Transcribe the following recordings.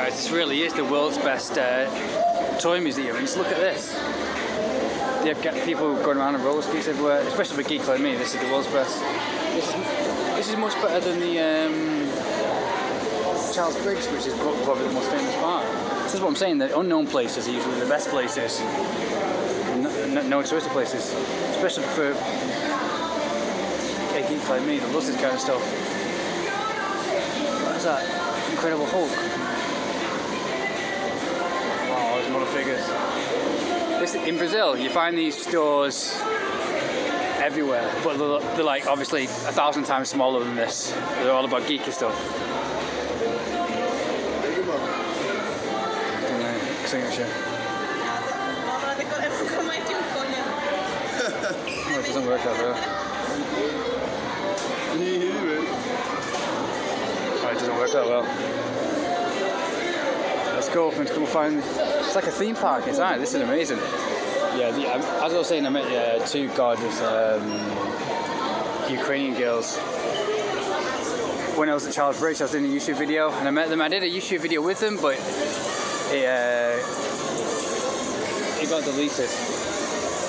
guys, this really is the world's best toy museum. And just look at this. They have people going around on roller skates everywhere, especially for geeks like me. This is the world's best. This is much better than the Charles Briggs, which is probably the most famous part. This is what I'm saying, the unknown places are usually the best places. No choice of places, especially for a geek like me that loves this kind of stuff. What is that? Incredible Hulk. Wow, there's model figures. In Brazil, you find these stores everywhere, but they're like obviously 1,000 times smaller than this. They're all about geeky stuff. Signature. Oh, it doesn't work out there. Oh, it doesn't work that well. Let's go and come find. It's like a theme park inside. This is amazing. Yeah, as I was saying, I met two gorgeous Ukrainian girls. When I was at Charles Bridge, I was doing a YouTube video, and I met them. I did a YouTube video with them, but it got deleted.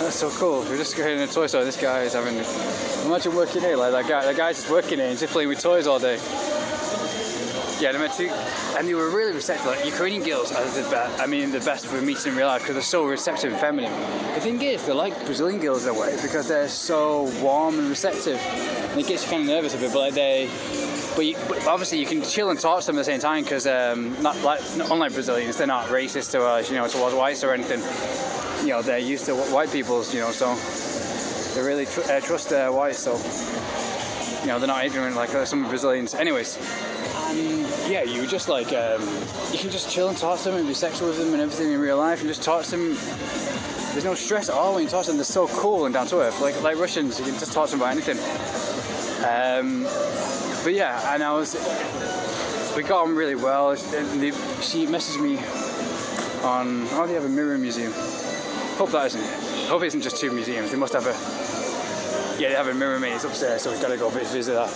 That's so cool. We're just going in a toy store. This guy is having. Imagine working here like that guy. That guy's just working here and just playing with toys all day. Yeah, I met two, and they were really receptive. Like Ukrainian girls are the best. I mean, the best for meeting in real life because they're so receptive and feminine. The thing is, they're like Brazilian girls in a way because they're so warm and receptive. And it gets you kind of nervous a bit, but but obviously you can chill and talk to them at the same time because unlike Brazilians, they're not racist towards whites or anything. You know, they're used to white people's, so they really trust their whites. So they're not ignorant like some Brazilians. Anyways. And yeah, you just you can just chill and talk to them and be sexual with them and everything in real life and just talk to them. There's no stress at all when you talk to them. They're so cool and down to earth. Like Russians, you can just talk to them about anything. But yeah, and we got on really well. She messaged me on, they have a mirror museum. Hope it isn't just two museums. They must have they have a mirror maze upstairs, so we've got to go visit that.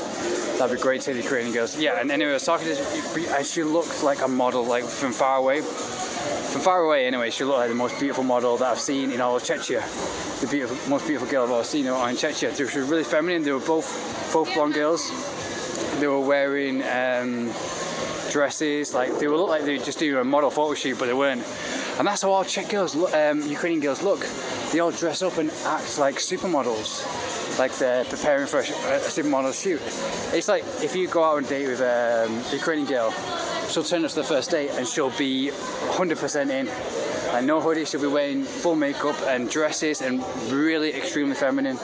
That'd be great to the Ukrainian girls. Yeah, and anyway, I was talking to her, she looked like a model, like from far away. From far away, anyway, she looked like the most beautiful model that I've seen in all of Czechia. The most beautiful girl I've ever seen in Czechia. She was really feminine. They were both blonde girls. They were wearing dresses, they looked like they were just doing a model photo shoot, but they weren't. And that's how all Czech girls, Ukrainian girls look. They all dress up and act like supermodels. Like they're preparing for a supermodel shoot. It's like if you go out on a date with a Ukrainian girl, she'll turn up to the first date and she'll be 100% in. Like no hoodie, she'll be wearing full makeup and dresses and really extremely feminine.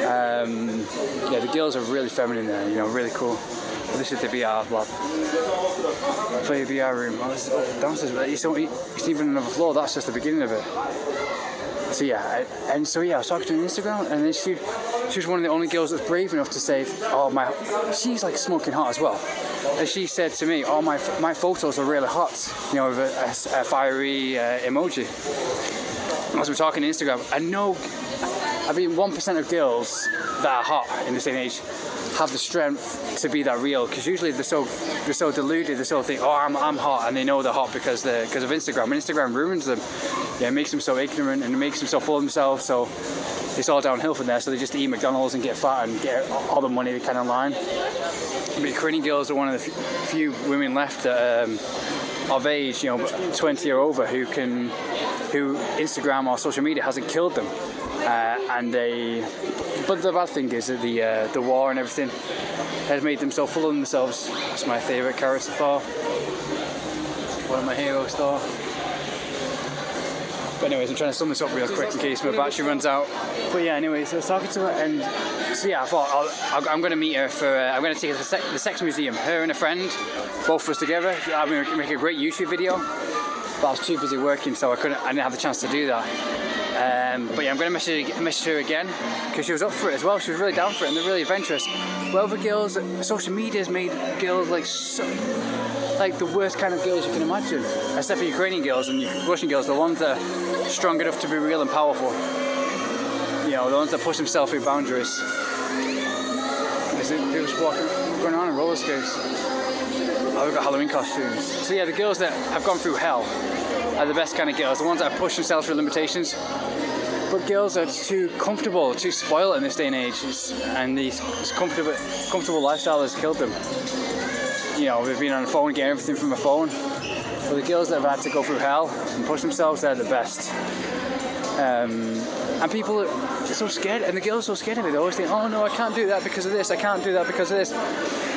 The girls are really feminine there, really cool. This is the VR lab. For the VR room. Oh, downstairs, it's even another floor. That's just the beginning of it. So yeah, I was talking to her on Instagram, and then she was one of the only girls that's brave enough to say, she's like smoking hot as well. And she said to me, my photos are really hot, with a fiery emoji. As we're talking on Instagram, 1% of girls that are hot in this day and age have the strength to be that real, because usually they're so deluded, they so think, I'm hot, and they know they're hot because of Instagram, and Instagram ruins them. Yeah, it makes them so ignorant and it makes them so full of themselves, so it's all downhill from there. So they just eat McDonald's and get fat and get all the money they can online. But Ukrainian girls are one of the few women left of age, 20 or over, who Instagram or social media hasn't killed them. But the bad thing is that the war and everything has made them so full of themselves. That's my favourite character for one of my heroes though. But anyways, I'm trying to sum this up real quick in case my battery runs out. But yeah, anyways, I was talking to her, and so yeah, I thought I'm going to meet her for. I'm going to take her to the sex museum. Her and a friend, both of us together. I'm going to make a great YouTube video. But I was too busy working, so I didn't have the chance to do that. But yeah, I'm going to message her again because she was up for it as well. She was really down for it, and they're really adventurous. Well, other girls, social media's made girls like the worst kind of girls you can imagine, except for Ukrainian girls and Russian girls, the ones that are strong enough to be real and powerful. The ones that push themselves through boundaries. There's people walking, going on roller skates. Oh, we've got Halloween costumes. So yeah, the girls that have gone through hell are the best kind of girls. The ones that have pushed themselves through limitations. But girls are too comfortable, too spoiled in this day and age, and this comfortable lifestyle has killed them. You know, they've been on the phone, getting everything from a phone. But the girls that have had to go through hell and push themselves, they're the best. And people are so scared, and the girls are so scared of it. They always think, oh no, I can't do that because of this, I can't do that because of this.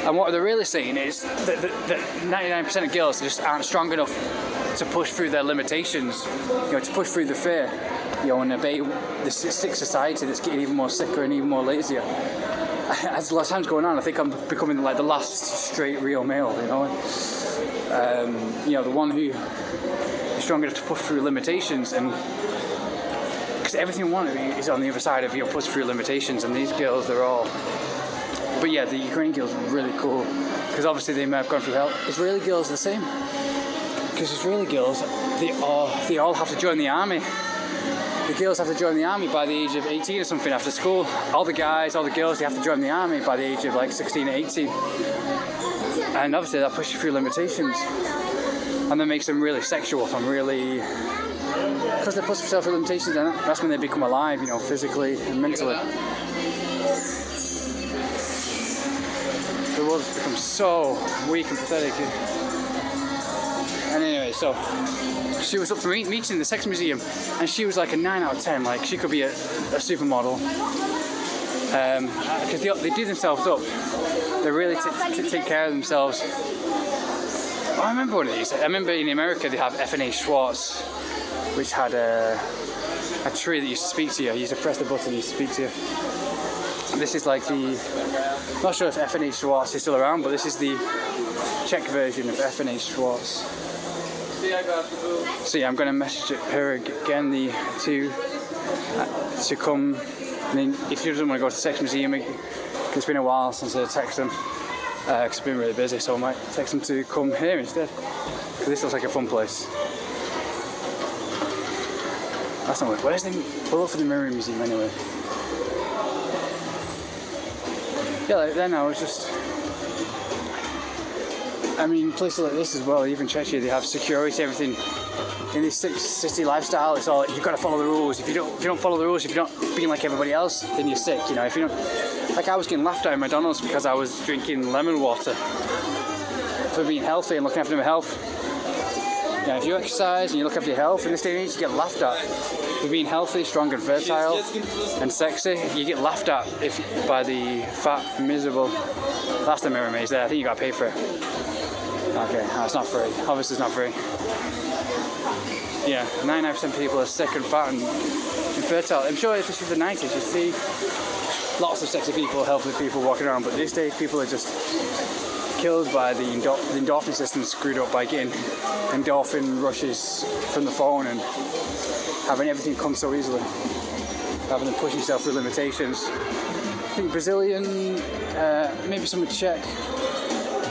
And what they're really saying is that 99% of girls just aren't strong enough to push through their limitations, you know, to push through the fear, you know, and obey the sick society that's getting even more sicker and even more lazier. As the last time's going on, I think I'm becoming like the last straight real male, you know. You know, the one who is strong enough to push through limitations, and because everything one is on the other side of, you know, push through limitations, and these girls, they're all. But yeah, the Ukrainian girls are really cool because obviously they may have gone through hell. Israeli girls are the same, because Israeli girls, they all have to join the army. The girls have to join the army by the age of 18 or something after school. All the guys, all the girls, they have to join the army by the age of like 16 or 18. And obviously that pushes you through limitations. And that makes them really sexual and really... Because they push themselves through limitations, and that's when they become alive, you know, physically and mentally. The world has become so weak and pathetic. And anyway, so she was up for meeting in the Sex Museum, and she was like a 9 out of 10. Like, she could be a supermodel. Because they do themselves up. They really take care of themselves. Oh, I remember one of these. I remember in America they have FNA Schwartz, which had a tree that used to speak to you. You used to press the button, it used to speak to you. This is like the... I'm not sure if FNA Schwartz is still around, but this is the Czech version of FNA Schwartz. So yeah, I'm going to message her again to come. I mean, if she doesn't want to go to the Sex Museum, it's been a while since I texted them, because I've been really busy, so I might text them to come here instead, because this looks like a fun place. That's not weird. We'll look for the Mirror Museum anyway. Yeah, like then I was just... I mean, places like this as well, even Chechnya, they have security, everything. In this city lifestyle, it's all, you've got to follow the rules. If you don't follow the rules, if you're not being like everybody else, then you're sick, you know. If you don't... Like, I was getting laughed at McDonald's because I was drinking lemon water for being healthy and looking after my health. You know, if you exercise and you look after your health, in this day and age, you get laughed at for being healthy, strong and fertile and sexy. You get laughed at by the fat, miserable... That's the Mirror Maze there. I think you got to pay for it. Okay, no, it's not free. Obviously it's not free. Yeah, 99% of people are sick and fat and infertile. I'm sure if this was the 90s, you'd see lots of sexy people, healthy people walking around, but these days people are just killed by the endorphin system screwed up by getting endorphin rushes from the phone and having everything come so easily. Having to push yourself through limitations. I think Brazilian, maybe some Czech,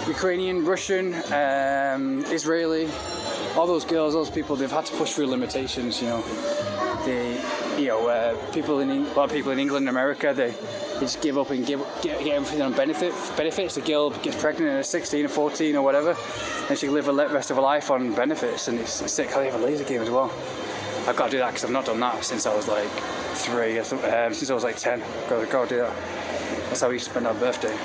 Ukrainian, Russian, Israeli, all those girls, those people, they've had to push through limitations, you know. A lot of people in England and America, they just give up and get everything on benefits. The girl gets pregnant at 16 or 14 or whatever, and she can live the rest of her life on benefits, and it's sick. They have a laser game as well. I've got to do that because I've not done that since I was like 3 or something, since I was like 10. I've got to do that. That's how we used to spend our birthday.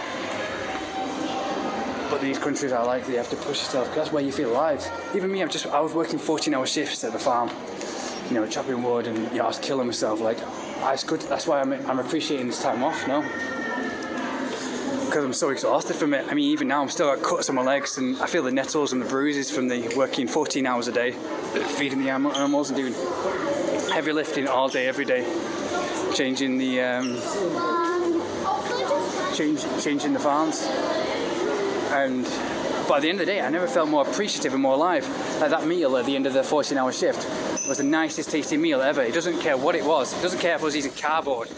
But these countries are like, you have to push yourself, because that's where you feel alive. Even me, I was working 14-hour shifts at the farm, you know, chopping wood, and you know, I was killing myself. Like, it's good. That's why I'm appreciating this time off now, because I'm so exhausted from it. I mean, even now I'm still got cuts on my legs, and I feel the nettles and the bruises from the working 14 hours a day, feeding the animals and doing heavy lifting all day, every day, changing the changing the farms. And by the end of the day, I never felt more appreciative and more alive. Like that meal at the end of the 14-hour shift was the nicest tasting meal ever. It doesn't care what it was. It doesn't care if I was eating cardboard.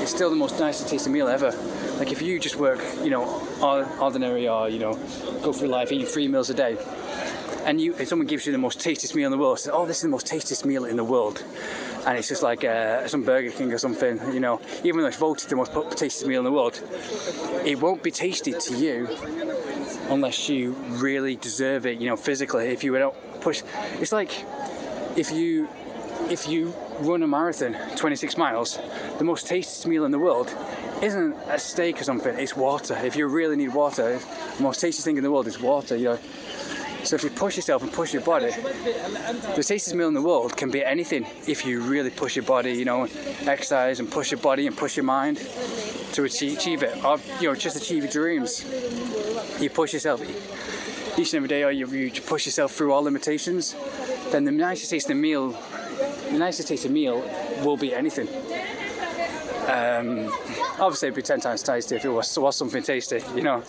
It's still the most nicest tasting meal ever. Like if you just work, you know, ordinary, or, you know, go through life eating 3 meals a day, and someone gives you the most tastiest meal in the world, says, oh, this is the most tastiest meal in the world. And it's just like some Burger King or something, you know, even though it's voted the most tastiest meal in the world, it won't be tasty to you unless you really deserve it, you know, physically. If you don't push, it's like if you run a marathon, 26 miles, the most tastiest meal in the world isn't a steak or something, it's water. If you really need water, the most tastiest thing in the world is water, you know. So if you push yourself and push your body, the tastiest meal in the world can be anything if you really push your body, you know, exercise and push your body and push your mind to achieve it, or, you know, just achieve your dreams. You push yourself each and every day, or you push yourself through all limitations, then the nicest tasting meal will be anything. Obviously it'd be 10 times tasty if it was something tasty, you know.